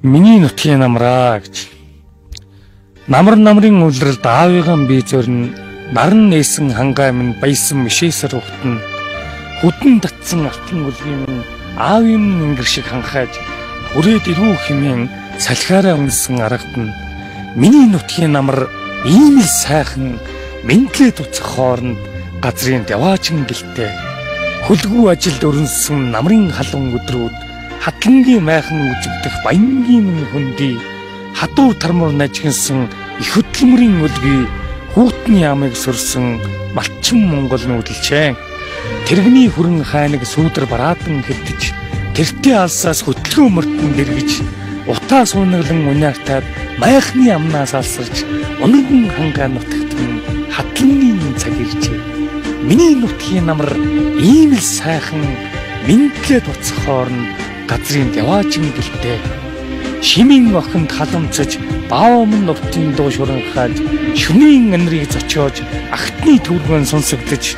Миний нутгийн намраа гэж. Намрын үлрэлд аавыгаа бие зорин наран нээсэн хангаа минь баясан мишээсэр ухтана. Хүдэн татсан алтан үлгийн минь аавын ингэр шиг ханхааж хүрээд ирүү хэмээн салхиараа унсан аргатна. Миний нутгийн намар ийм л сайхан мэнтлээ туцах хооронд газрын даваачин гэлтэй. Хөлгүй ажилд өрнсөн намрын халуун өдрүүд хатлангийн майхан үзэгдэх баянгийн хөндөй хадуу тармуур нажигнсан их хөдөлмөрийн өлгий хүүтний ямыг сөрсөн малчин Монгол нүүдэлчээ. Тэрэгний хүрэн хайныг сүүдэр бараадан хэвтэж тэртээ алсаас хөтлөө мөртөн дэргэж утаа суунаглан униартаад майхны амнаас алсарч унган хангаа нутагтан хатлангийн цаг иржээ. Миний нутгийн намар ийм л сайхан мэнтлээ туцах хооронд газрын яваачин гэлтэй. Шимийн охинд халамцаж баавмын нуртын дуу шуранхааж шүмийн анрыг зочоож агтны түргэн сонсогдож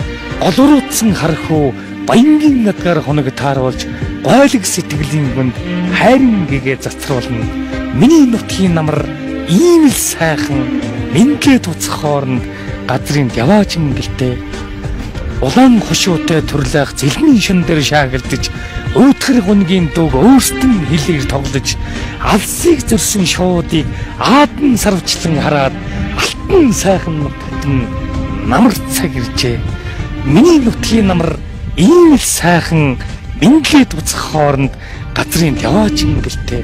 олруутсан хархуу баянгийн надгаар хоног тааруулж гойлог сэтгэлийн гүнд хайрын гэгээ зацруулна. Миний нутгийн намар ийм л сайхан мэнтлээ туцах хооронд газрын яваачин гэлтэй. Улаан хушуутай төрлөх зэлмийн шин дээр шаагилдаж өөтгөр гунгийн дууг өөртөө хэлээр тоглож алсыг зөрсөн шуудыг аадан сарвчлан хараад алтан сайхан нутагтан намар цаг иржээ. Миний нутгийн намар ийм л сайхан мэнтлээ туцах хооронд газрын яваачин гэлтэй.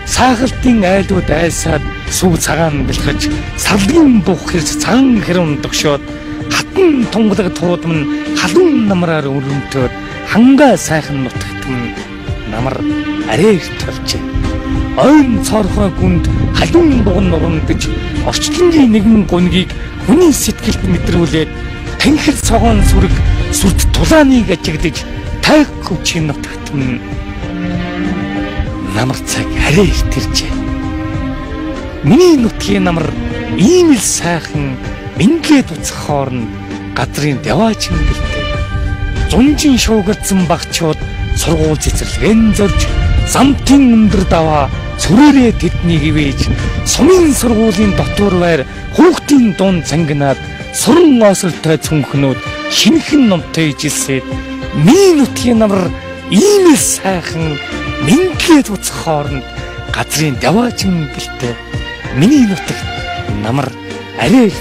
Саахалтын айлууд айсаад сүү цагаан бэлхэж салгийн бух хэрж цагаан хэрүүн догшоод хатан тунгалаг туудман халуун намраар өрөмтөөд хангаа сайхан нутагтан намар арээр толжээ. Ойн цорхой гүнд халуун дуган нурандж орчлонгийн нэгэн гунгийг хүний сэтгэлд мэдрүүлээд танхил цогоон сүрэг сүрд тулааныг ажигдаж тайхгүй чи нутагтан намар цаг арээр тэржээ. Миний нутгийн намар ийм л сайхан мэнтлээ туцах хооронд газрын яваачин гэлтэй. Зунжин шуугардсан багчууд сургууль цэцэрлэгэн зорж замтын өндөр даваа сүрээрээ тэднийг ивэж сумын сургуулийн дотор байр хүүхдийн дунд цангинаад суран осолтой цүнхнүүд шинхэн номтой ижилсээд миний нутгийн намар ийм л сайхан мэнтлээ туцах хооронд газрын яваачин гэлтэй. Миний нутагт намар арээр